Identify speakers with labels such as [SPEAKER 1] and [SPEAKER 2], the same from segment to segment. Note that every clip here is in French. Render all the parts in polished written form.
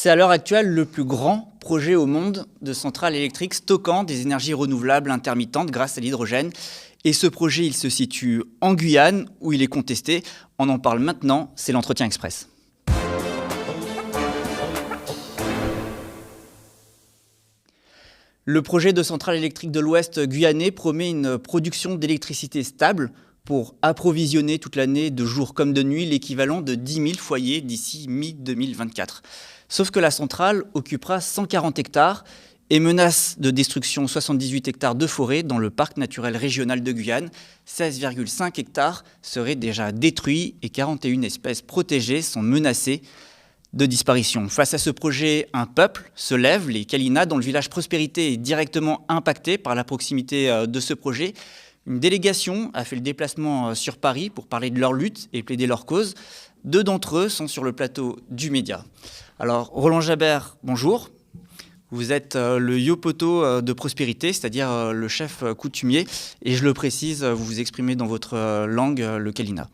[SPEAKER 1] C'est à l'heure actuelle le plus grand projet au monde de centrales électriques stockant des énergies renouvelables intermittentes grâce à l'hydrogène. Et ce projet, il se situe en Guyane, où il est contesté. On en parle maintenant, c'est l'Entretien Express. Le projet de centrale électrique de l'Ouest guyanais promet une production d'électricité stable pour approvisionner toute l'année, de jour comme de nuit, l'équivalent de 10 000 foyers d'ici mi-2024. Sauf que la centrale occupera 140 hectares et menace de destruction 78 hectares de forêt dans le parc naturel régional de Guyane. 16,5 hectares seraient déjà détruits et 41 espèces protégées sont menacées de disparition. Face à ce projet, un peuple se lève, les Kalina, dont le village Prospérité est directement impacté par la proximité de ce projet. Une délégation a fait le déplacement sur Paris pour parler de leur lutte et plaider leur cause. 2 d'entre eux sont sur le plateau du Média. Alors, Roland Jabert, bonjour. Vous êtes le yopoto de Prospérité, c'est-à-dire le chef coutumier. Et je le précise, vous vous exprimez dans votre langue, le Kalina.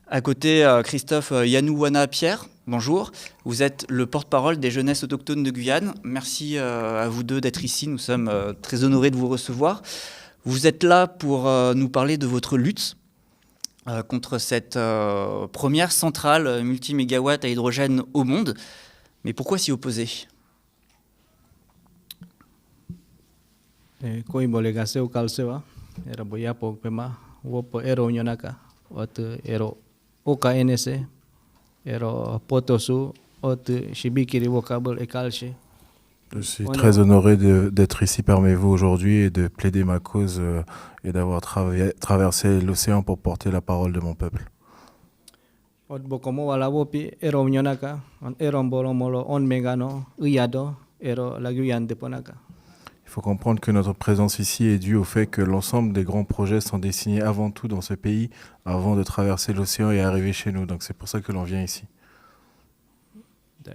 [SPEAKER 1] À côté, Christophe Yanouwana-Pierre, bonjour. Vous êtes le porte-parole des jeunesses autochtones de Guyane. Merci à vous deux d'être ici. Nous sommes très honorés de vous recevoir. Vous êtes là pour nous parler de votre lutte contre cette première centrale multimégawatts à hydrogène au monde. Mais pourquoi s'y opposer ?
[SPEAKER 2] Koi boleh kasih ukal sewa, era boya pok pema, wopo ero nyonaka, ot ero oka NC, ero potosu, ot shibikiri wokabel ekalche.
[SPEAKER 3] Je suis très honoré d'être ici parmi vous aujourd'hui et de plaider ma cause et d'avoir traversé l'océan pour porter la parole de mon peuple.
[SPEAKER 2] Ot bokomo wala wopi ero nyonaka, on ero mbolo molo on megano, uyado, ero la Guyane de Ponaka.
[SPEAKER 3] Il faut comprendre que notre présence ici est due au fait que l'ensemble des grands projets sont dessinés avant tout dans ce pays, avant de traverser l'océan et arriver chez nous. Donc c'est pour ça que l'on vient ici.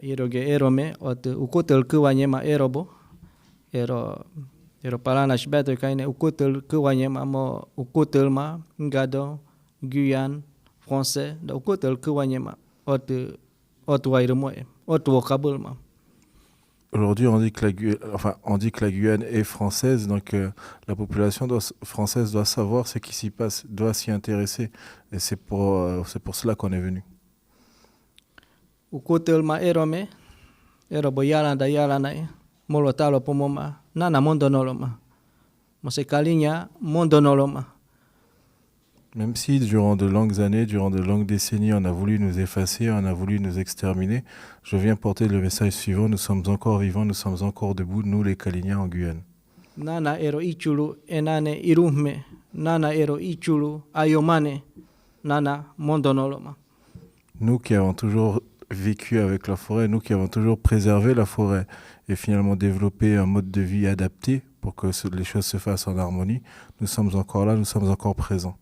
[SPEAKER 2] Ero ge ero me ot ukotel kuwanyema erobo, ero palana shbeto kaine ukotel kuwanyema mo ukotel ma ngado Guyane français da ukotel kuwanyema ot wairemo ot vocabule ma.
[SPEAKER 3] Aujourd'hui, on dit que la Guyane est française, donc la population française doit savoir ce qui s'y passe, doit s'y intéresser. Et c'est pour cela qu'on est venu.
[SPEAKER 2] Ukotel ma erome, erobo yalanda yalanai, molotalo pomoma, nana mondonoloma. Mosekalinya mondonoloma.
[SPEAKER 3] Même si durant de longues années, durant de longues décennies, on a voulu nous effacer, on a voulu nous exterminer, je viens porter le message suivant, nous sommes encore vivants, nous sommes encore debout, nous les Kaliniens en Guyane.
[SPEAKER 2] Nana ero ichulu enane iruhme, nana ero ichulu ayomane, nana mondonoloma.
[SPEAKER 3] Nous qui avons toujours vécu avec la forêt, nous qui avons toujours préservé la forêt et finalement développé un mode de vie adapté pour que les choses se fassent en harmonie, nous sommes encore là, nous sommes encore présents.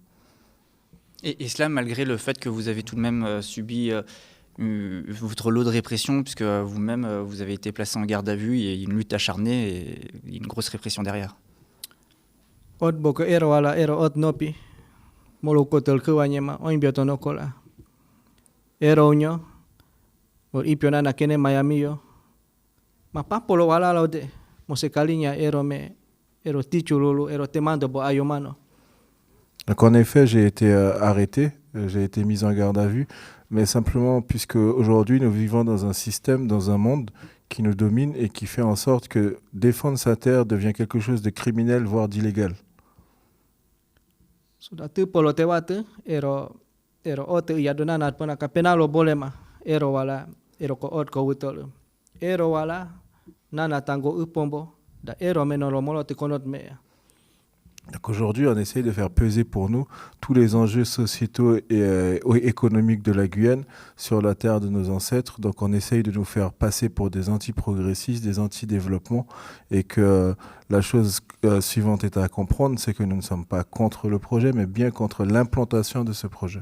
[SPEAKER 1] Et cela malgré le fait que vous avez tout de même subi votre lot de répression, puisque vous-même, vous avez été placé en garde à vue, il y a une lutte acharnée et une grosse répression derrière.
[SPEAKER 2] Ot boko ero wala ero ot nopi, molokotel kuwanyema oimbiotonokola. Ero nyo, or ipionana kene mayamiyo. Ma papolo wala laude, mosekalinya ero me, ero tichululu, ero temando bo ayomano.
[SPEAKER 3] Donc en effet, j'ai été arrêté, j'ai été mis en garde à vue, mais simplement puisque aujourd'hui nous vivons dans un système, dans un monde qui nous domine et qui fait en sorte que défendre sa terre devient quelque chose de criminel, voire d'illégal.
[SPEAKER 2] Sudah tu polo tewate, ero ote yadonana ponaka penalo bolema, ero wala, ero ko ot ko wutol. Ero wala, nana tango upombo, da ero menolo molo te konot mea.
[SPEAKER 3] Donc aujourd'hui, on essaye de faire peser pour nous tous les enjeux sociétaux et économiques de la Guyane sur la terre de nos ancêtres. Donc on essaye de nous faire passer pour des anti-progressistes, des anti-développement, et que la chose suivante est à comprendre, c'est que nous ne sommes pas contre le projet, mais bien contre l'implantation de ce projet.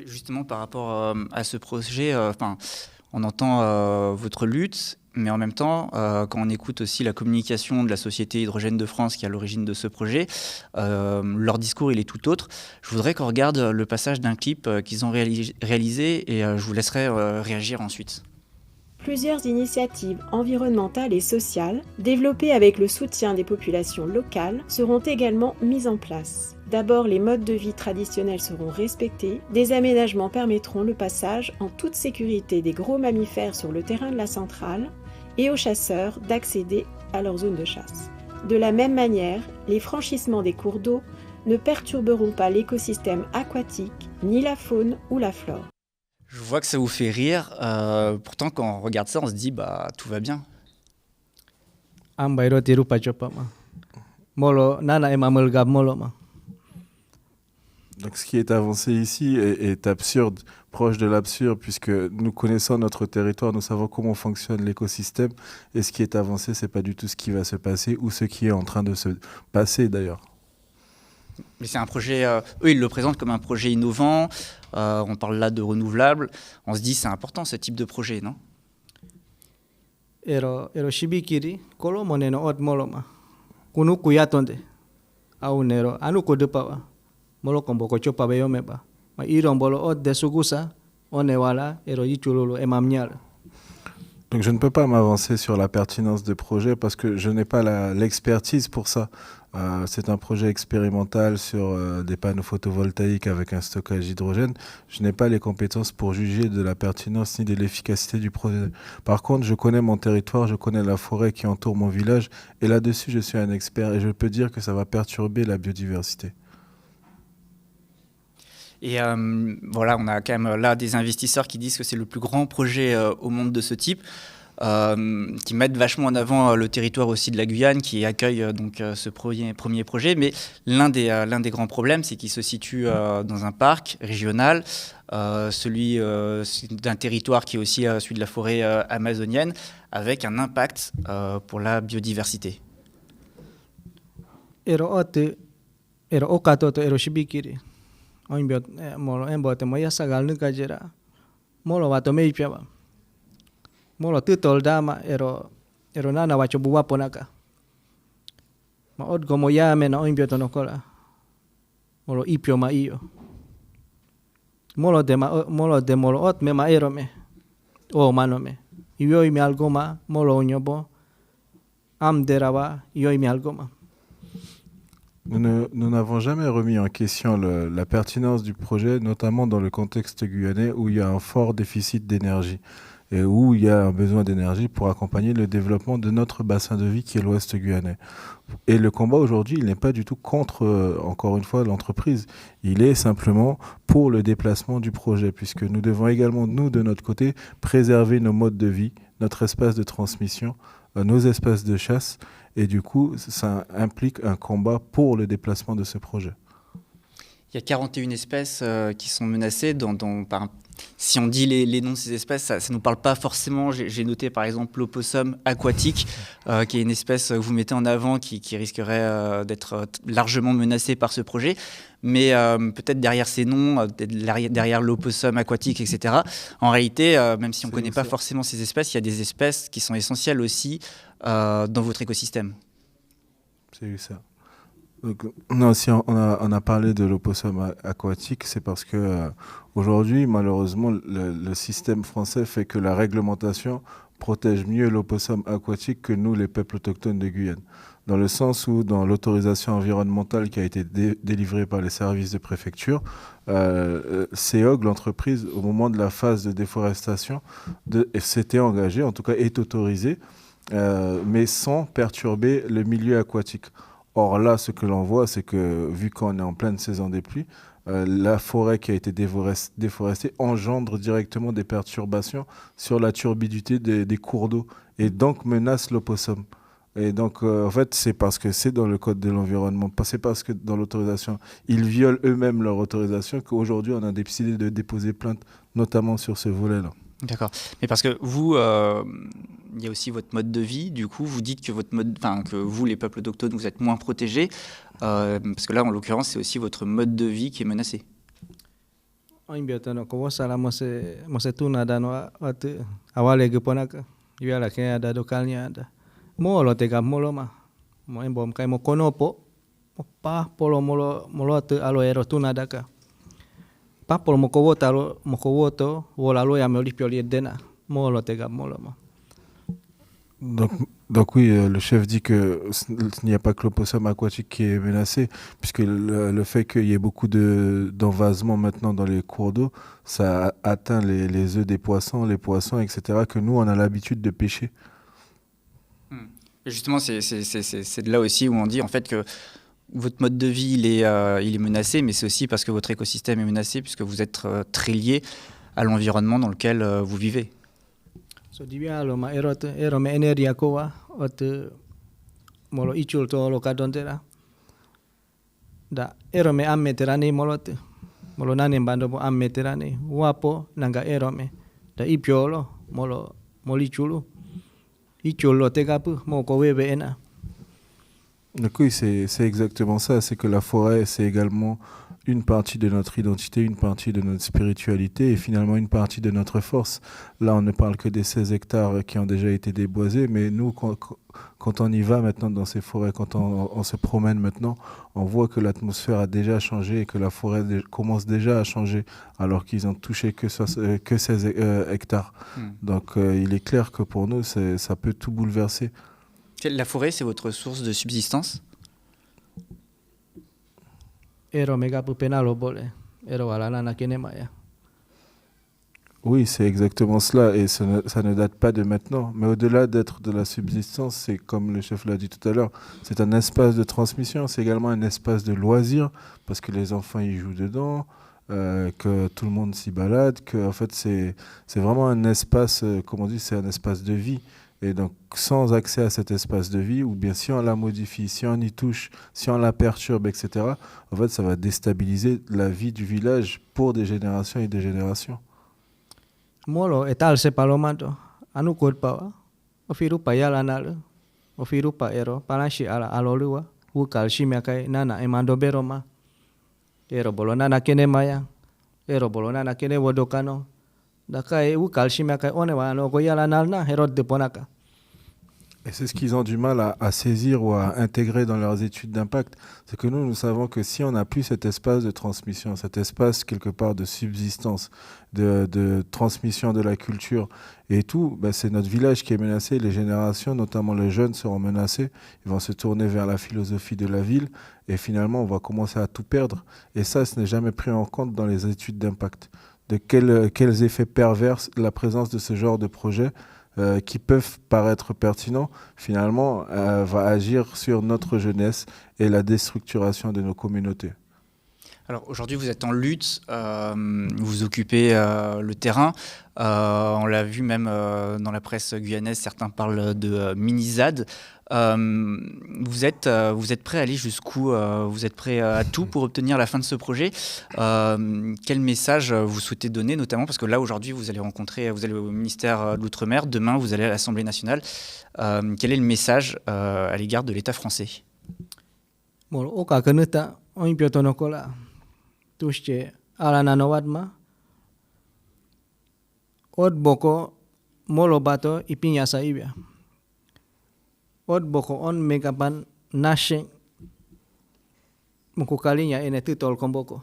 [SPEAKER 1] Justement, par rapport à ce projet, on entend votre lutte, mais en même temps, quand on écoute aussi la communication de la Société Hydrogène de France qui est à l'origine de ce projet, leur discours il est tout autre. Je voudrais qu'on regarde le passage d'un clip qu'ils ont réalisé et je vous laisserai réagir ensuite.
[SPEAKER 4] Plusieurs initiatives environnementales et sociales, développées avec le soutien des populations locales, seront également mises en place. D'abord, les modes de vie traditionnels seront respectés, des aménagements permettront le passage en toute sécurité des gros mammifères sur le terrain de la centrale et aux chasseurs d'accéder à leur zone de chasse. De la même manière, les franchissements des cours d'eau ne perturberont pas l'écosystème aquatique, ni la faune ou la flore.
[SPEAKER 1] Je vois que ça vous fait rire. Pourtant, quand on regarde ça, on se dit bah tout va bien.
[SPEAKER 2] Ambairo tiru pacopa ma. Molo nana emamelgab molo ma.
[SPEAKER 3] Donc ce qui est avancé ici est absurde, proche de l'absurde, puisque nous connaissons notre territoire, nous savons comment fonctionne l'écosystème, et ce qui est avancé, c'est pas du tout ce qui va se passer ou ce qui est en train de se passer d'ailleurs.
[SPEAKER 1] Mais c'est un projet, eux ils le présentent comme un projet innovant, on parle là de renouvelables, on se dit c'est important ce type de projet, non?
[SPEAKER 2] Ero shibikiri kolo moneno ot molo ma. Kunu kuyatonde. Au nero anu ko depa wa. Molo kombo ko chopa beyo meba. Ma iron bolo ot de sugusa onewala ero yichululu emamnyal.
[SPEAKER 3] Donc je ne peux pas m'avancer sur la pertinence de projet parce que je n'ai pas l'expertise pour ça. C'est un projet expérimental sur des panneaux photovoltaïques avec un stockage d'hydrogène. Je n'ai pas les compétences pour juger de la pertinence ni de l'efficacité du projet. Par contre, je connais mon territoire, je connais la forêt qui entoure mon village et là-dessus, je suis un expert et je peux dire que ça va perturber la biodiversité.
[SPEAKER 1] Et voilà, on a quand même là des investisseurs qui disent que c'est le plus grand projet au monde de ce type, qui mettent vachement en avant le territoire aussi de la Guyane, qui accueille donc ce premier projet. Mais l'un des grands problèmes, c'est qu'il se situe dans un parc régional, celui d'un territoire qui est aussi celui de la forêt amazonienne, avec un impact pour la biodiversité.
[SPEAKER 2] Ero okatoto ero shibikiri. Oimbiot molo embote moya sagal nukajera. Molo wato meipiaba. Molo tutol dama ero nana wacho buwapo naka. Ma odgo moya me na oimbiot nokola. Molo ipio ma iyo. Molo de molo ot me ma ero me. O mano me. Ioi me algoma molo onyobo. Am derawa ioi me algoma.
[SPEAKER 3] Nous n'avons jamais remis en question la pertinence du projet, notamment dans le contexte guyanais où il y a un fort déficit d'énergie et où il y a un besoin d'énergie pour accompagner le développement de notre bassin de vie qui est l'Ouest guyanais. Et le combat aujourd'hui, il n'est pas du tout contre, encore une fois, l'entreprise. Il est simplement pour le déplacement du projet, puisque nous devons également, nous, de notre côté, préserver nos modes de vie, notre espace de transmission, nos espaces de chasse. Et du coup, ça implique un combat pour le déplacement de ce projet.
[SPEAKER 1] Il y a 41 espèces qui sont menacées. Si on dit les noms de ces espèces, ça ne nous parle pas forcément. J'ai noté par exemple l'opossum aquatique, qui est une espèce que vous mettez en avant qui risquerait d'être largement menacée par ce projet. Mais peut-être derrière ces noms, derrière l'opossum aquatique, etc., en réalité, même si on ne connaît pas forcément ces espèces, il y a des espèces qui sont essentielles aussi dans votre écosystème.
[SPEAKER 3] C'est ça. Donc, non, si on a parlé de l'opossum aquatique, c'est parce que aujourd'hui, malheureusement, le système français fait que la réglementation protège mieux l'opossum aquatique que nous, les peuples autochtones de Guyane. Dans le sens où, dans l'autorisation environnementale qui a été délivrée par les services de préfecture, CEOG, l'entreprise, au moment de la phase de déforestation, s'était engagée, en tout cas est autorisée, mais sans perturber le milieu aquatique. Or là, ce que l'on voit, c'est que vu qu'on est en pleine saison des pluies, la forêt qui a été déforestée engendre directement des perturbations sur la turbidité des cours d'eau et donc menace l'opossum. Et donc, en fait, c'est parce que c'est dans le code de l'environnement, c'est parce que dans l'autorisation, ils violent eux-mêmes leur autorisation qu'aujourd'hui, on a décidé de déposer plainte, notamment sur ce volet-là.
[SPEAKER 1] D'accord. Mais parce que vous, il y a aussi votre mode de vie. Du coup, vous dites que que vous, les peuples autochtones, vous êtes moins protégés. Parce que là, en l'occurrence, c'est aussi votre mode de vie qui est menacé.
[SPEAKER 2] Molo tega molo ma. Mo embom kai mo konopo. Pa polo molo te alo ero tunadaka. Pa polo mo kowoto wola lo ya me olipio li dena. molo tega molo ma.
[SPEAKER 3] Donc oui, le chef dit que il n'y a pas que l'opossum aquatique qui est menacé, puisque le fait qu'il y ait beaucoup d'envasement maintenant dans les cours d'eau, ça atteint les œufs des poissons, les poissons, etc., que nous, on a l'habitude de pêcher.
[SPEAKER 1] Et justement, c'est de là aussi où on dit en fait que votre mode de vie, il est menacé, mais c'est aussi parce que votre écosystème est menacé, puisque vous êtes très lié à l'environnement dans lequel vous vivez.
[SPEAKER 2] So dibia lo ma ero me energia koa ot molo ichul to lo kadontera. Da ero me amme terani molo nane bando bo amme terani wapo nanga ero me da ipiolo molo molichulu icholo tegapu mo ko webe ena.
[SPEAKER 3] Donc oui, c'est exactement ça, c'est que la forêt, c'est également une partie de notre identité, une partie de notre spiritualité et finalement une partie de notre force. Là, on ne parle que des 16 hectares qui ont déjà été déboisés, mais nous, quand on y va maintenant dans ces forêts, quand on se promène maintenant, on voit que l'atmosphère a déjà changé et que la forêt commence déjà à changer alors qu'ils ont touché que 16 hectares. Donc il est clair que pour nous, ça peut tout bouleverser.
[SPEAKER 1] La forêt, c'est votre source de subsistance?
[SPEAKER 2] Ero mega penalo bole. Ero alana na kenemaya.
[SPEAKER 3] Oui, c'est exactement cela et ça ne date pas de maintenant. Mais au-delà d'être de la subsistance, c'est comme le chef l'a dit tout à l'heure, c'est un espace de transmission, c'est également un espace de loisir parce que les enfants y jouent dedans, que tout le monde s'y balade, que en fait c'est vraiment un espace, comme on dit, c'est un espace de vie. Et donc, sans accès à cet espace de vie, ou bien si on la modifie, si on y touche, si on la perturbe, etc., en fait, ça va déstabiliser la vie du village pour des générations et des générations.
[SPEAKER 2] Molo etal se palomato anu korpa ofiru pa yala nal ofiru pa ero panashi ala alolua u kalshimia kai nana emando beroma ero bolona na kene maya ero bolona na kene wodokano dakai u kalshimia kai one wa no go yala nal na herod de ponaka.
[SPEAKER 3] Et c'est ce qu'ils ont du mal à saisir ou à intégrer dans leurs études d'impact. C'est que nous savons que si on n'a plus cet espace de transmission, cet espace quelque part de subsistance, de transmission de la culture et tout, ben c'est notre village qui est menacé. Les générations, notamment les jeunes, seront menacés. Ils vont se tourner vers la philosophie de la ville et finalement, on va commencer à tout perdre. Et ça, ce n'est jamais pris en compte dans les études d'impact. De quels effets pervers la présence de ce genre de projet qui peuvent paraître pertinents, finalement, va agir sur notre jeunesse et la déstructuration de nos communautés.
[SPEAKER 1] Alors aujourd'hui, vous êtes en lutte, vous occupez le terrain. On l'a vu même dans la presse guyanaise, certains parlent de mini-ZAD. Vous êtes prêt à aller jusqu'où? Vous êtes prêt à tout pour obtenir la fin de ce projet? Quel message vous souhaitez donner, notamment parce que là aujourd'hui vous allez au ministère de l'Outre-mer, demain vous allez à l'Assemblée nationale. Quel est le message à l'égard de l'État français?
[SPEAKER 2] Od boko on megapan nashe mukukalinya ene titol komboko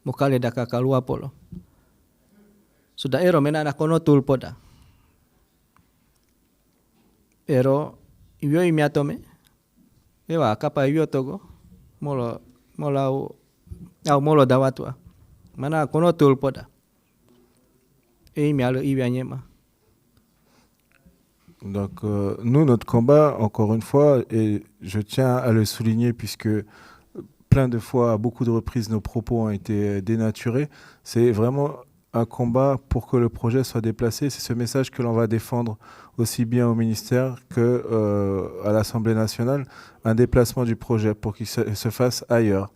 [SPEAKER 2] mukale daka kalua polo sudah ero menana kono tulpoda ero iyo imiatome ewa kapa iyo togo molo dawatua mana kono tulpoda imialo iwianyema.
[SPEAKER 3] Donc nous, notre combat, encore une fois, et je tiens à le souligner puisque plein de fois, à beaucoup de reprises, nos propos ont été dénaturés, c'est vraiment un combat pour que le projet soit déplacé. C'est ce message que l'on va défendre aussi bien au ministère qu'à l'Assemblée nationale, un déplacement du projet pour qu'il se fasse ailleurs.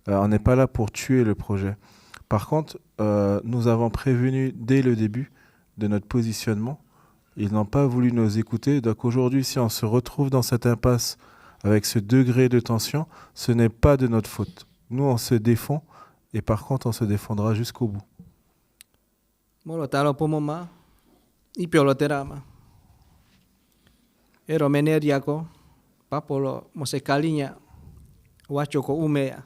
[SPEAKER 3] On n'est pas là pour tuer le projet. Par contre, nous avons prévenu dès le début de notre positionnement. Ils n'ont pas voulu nous écouter. Donc aujourd'hui, si on se retrouve dans cette impasse avec ce degré de tension, ce n'est pas de notre faute. Nous, on se défend et par contre, on se défendra jusqu'au bout.
[SPEAKER 2] Molo talo pomoma ipiolo terama. Ero meneriako papolo mosekalinya wachoko umea.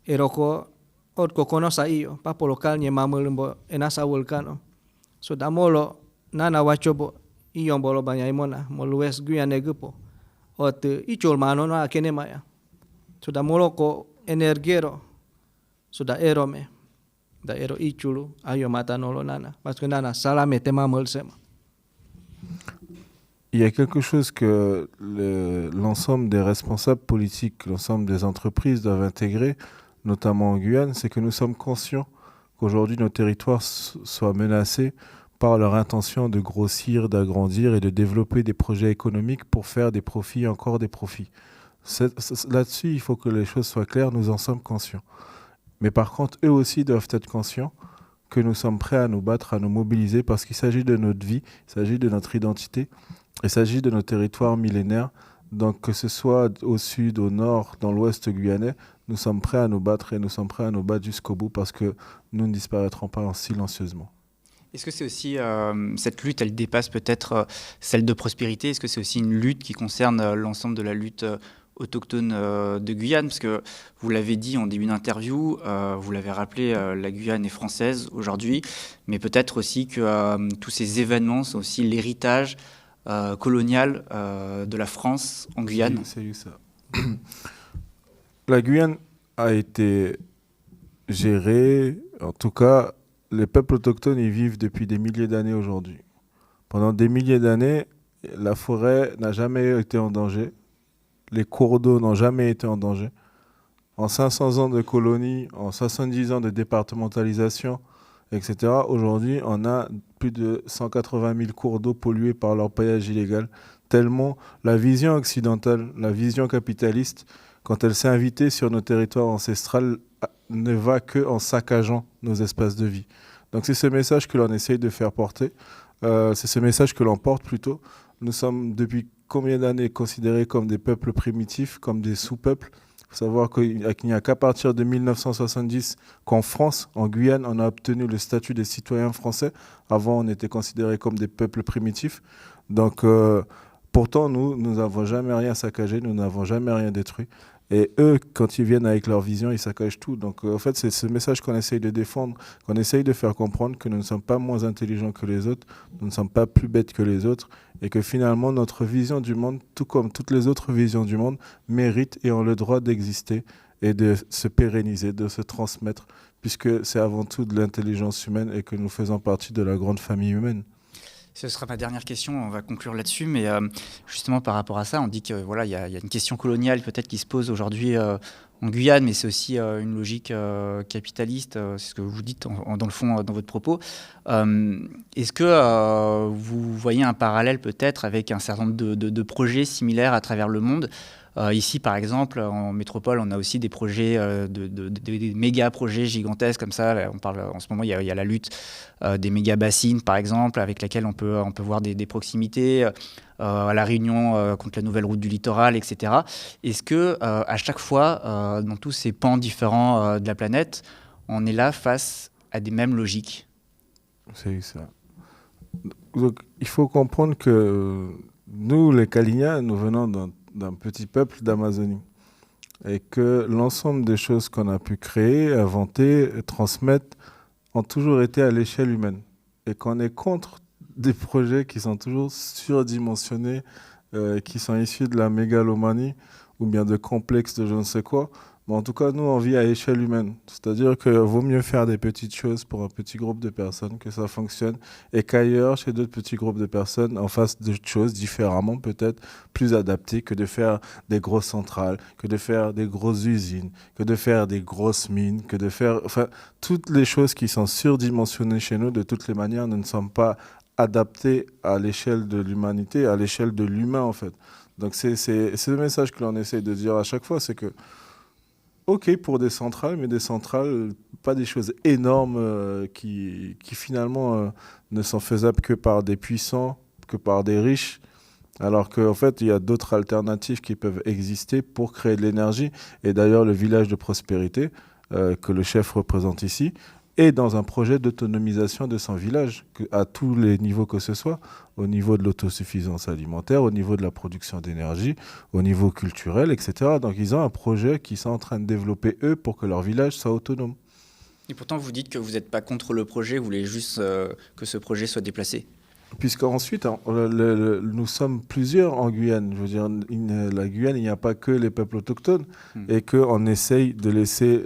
[SPEAKER 2] Eroko otko konosa iyo papolo kalnya mamulimbo enasa vulcano. So da molo nana wachobo iyon bolo banya imona molo West Guyane gupo ot ichol mano na kene maya. So da molo ko energiero so da erome da ero ichulu ayo mata nolo nana parce que nana salame tema molsema.
[SPEAKER 3] Il y a quelque chose que l'ensemble des responsables politiques, l'ensemble des entreprises doivent intégrer, notamment en Guyane, c'est que nous sommes conscients qu'aujourd'hui nos territoires soient menacés par leur intention de grossir, d'agrandir et de développer des projets économiques pour faire des profits, encore des profits. Là-dessus, il faut que les choses soient claires, nous en sommes conscients. Mais par contre, eux aussi doivent être conscients que nous sommes prêts à nous battre, à nous mobiliser, parce qu'il s'agit de notre vie, il s'agit de notre identité, il s'agit de nos territoires millénaires. Donc que ce soit au sud, au nord, dans l'ouest guyanais, nous sommes prêts à nous battre et nous sommes prêts à nous battre jusqu'au bout parce que nous ne disparaîtrons pas silencieusement.
[SPEAKER 1] Est-ce que c'est aussi, cette lutte, elle dépasse peut-être celle de prospérité? Est-ce que c'est aussi une lutte qui concerne l'ensemble de la lutte autochtone de Guyane? Parce que vous l'avez dit en début d'interview, vous l'avez rappelé, la Guyane est française aujourd'hui, mais peut-être aussi que tous ces événements sont aussi l'héritage colonial de la France en Guyane.
[SPEAKER 3] C'est ça. La Guyane a été gérée, en tout cas, les peuples autochtones y vivent depuis des milliers d'années aujourd'hui. Pendant des milliers d'années, la forêt n'a jamais été en danger, les cours d'eau n'ont jamais été en danger. En 500 ans de colonie, en 70 ans de départementalisation, etc., aujourd'hui, on a plus de 180 000 cours d'eau pollués par leur paillage illégal, tellement la vision occidentale, la vision capitaliste, quand elle s'est invitée sur nos territoires ancestrales, ne va que en saccageant nos espaces de vie. Donc c'est ce message que l'on essaye de faire porter, c'est ce message que l'on porte plutôt. Nous sommes depuis combien d'années considérés comme des peuples primitifs, comme des sous-peuples. Il faut savoir qu'il n'y a qu'à partir de 1970 qu'en France, en Guyane, on a obtenu le statut des citoyens français. Avant, on était considérés comme des peuples primitifs. Donc pourtant, nous n'avons jamais rien saccagé, nous n'avons jamais rien détruit. Et eux, quand ils viennent avec leur vision, ils saccagent tout. Donc, en fait, c'est ce message qu'on essaye de défendre, qu'on essaye de faire comprendre que nous ne sommes pas moins intelligents que les autres, nous ne sommes pas plus bêtes que les autres, et que finalement, notre vision du monde, tout comme toutes les autres visions du monde, mérite et ont le droit d'exister et de se pérenniser, de se transmettre, puisque c'est avant tout de l'intelligence humaine et que nous faisons partie de la grande famille humaine.
[SPEAKER 1] Ce sera ma dernière question, on va conclure là-dessus, mais justement par rapport à ça, on dit que voilà, il y a une question coloniale peut-être qui se pose aujourd'hui en Guyane, mais c'est aussi une logique capitaliste, c'est ce que vous dites dans le fond dans votre propos. Est-ce que vous voyez un parallèle peut-être avec un certain nombre de projets similaires à travers le monde? Ici, par exemple, en métropole, on a aussi des projets, des méga-projets gigantesques comme ça. Là, on parle, en ce moment, il y a la lutte des méga-bassines, par exemple, avec laquelle on peut voir des proximités, à La Réunion contre la nouvelle route du littoral, etc. Est-ce que, à chaque fois, dans tous ces pans différents de la planète, on est là face à des mêmes logiques?
[SPEAKER 3] C'est ça. Donc, il faut comprendre que nous, les Kali'na, nous venons d'un petit peuple d'Amazonie et que l'ensemble des choses qu'on a pu créer, inventer, transmettre ont toujours été à l'échelle humaine et qu'on est contre des projets qui sont toujours surdimensionnés, qui sont issus de la mégalomanie ou bien de complexes de je ne sais quoi. Mais en tout cas, nous, on vit à échelle humaine. C'est-à-dire qu'il vaut mieux faire des petites choses pour un petit groupe de personnes, que ça fonctionne, et qu'ailleurs, chez d'autres petits groupes de personnes, on fasse des choses différemment, peut-être plus adaptées, que de faire des grosses centrales, que de faire des grosses usines, que de faire des grosses mines, que de faire... Enfin, toutes les choses qui sont surdimensionnées chez nous, de toutes les manières, nous ne sommes pas adaptés à l'échelle de l'humanité, à l'échelle de l'humain, en fait. Donc, c'est le message que l'on essaie de dire à chaque fois, c'est que OK pour des centrales, mais des centrales, pas des choses énormes qui finalement ne sont faisables que par des puissants, que par des riches, alors qu'en fait, il y a d'autres alternatives qui peuvent exister pour créer de l'énergie. Et d'ailleurs, le village de prospérité que le chef représente ici est dans un projet d'autonomisation de son village, à tous les niveaux que ce soit, au niveau de l'autosuffisance alimentaire, au niveau de la production d'énergie, au niveau culturel, etc. Donc ils ont un projet qu'ils sont en train de développer, eux, pour que leur village soit autonome.
[SPEAKER 1] Et pourtant, vous dites que vous n'êtes pas contre le projet, vous voulez juste que ce projet soit déplacé.
[SPEAKER 3] Puisqu'ensuite, nous sommes plusieurs en Guyane. Je veux dire, la Guyane, il n'y a pas que les peuples autochtones et qu'on essaye de laisser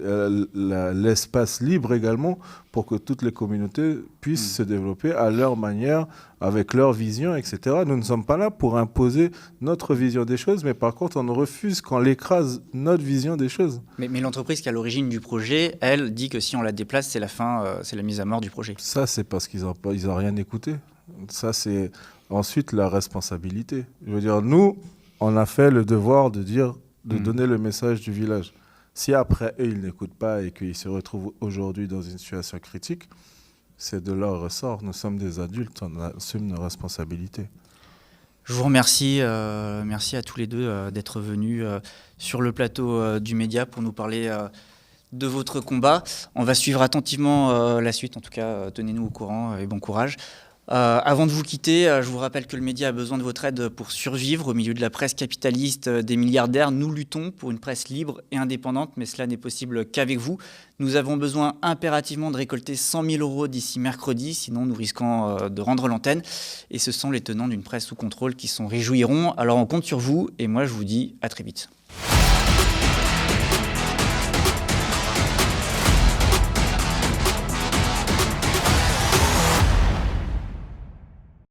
[SPEAKER 3] l'espace libre également pour que toutes les communautés puissent se développer à leur manière, avec leur vision, etc. Nous ne sommes pas là pour imposer notre vision des choses, mais par contre, on refuse qu'on écrase notre vision des choses.
[SPEAKER 1] Mais l'entreprise qui est à l'origine du projet, elle, dit que si on la déplace, c'est la fin, c'est la mise à mort du projet.
[SPEAKER 3] Ça, c'est parce qu'ils n'ont rien écouté. Ça, c'est ensuite la responsabilité. Je veux dire, nous, on a fait le devoir de donner le message du village. Si après, eux, ils n'écoutent pas et qu'ils se retrouvent aujourd'hui dans une situation critique, c'est de leur ressort. Nous sommes des adultes, on assume nos responsabilités.
[SPEAKER 1] Je vous remercie, merci à tous les deux d'être venus sur le plateau du Média pour nous parler de votre combat. On va suivre attentivement la suite, en tout cas, tenez-nous au courant et bon courage. Avant de vous quitter, je vous rappelle que le Média a besoin de votre aide pour survivre au milieu de la presse capitaliste des milliardaires. Nous luttons pour une presse libre et indépendante, mais cela n'est possible qu'avec vous. Nous avons besoin impérativement de récolter 100 000 € d'ici mercredi, sinon nous risquons de rendre l'antenne. Et ce sont les tenants d'une presse sous contrôle qui s'en réjouiront. Alors on compte sur vous et moi je vous dis à très vite.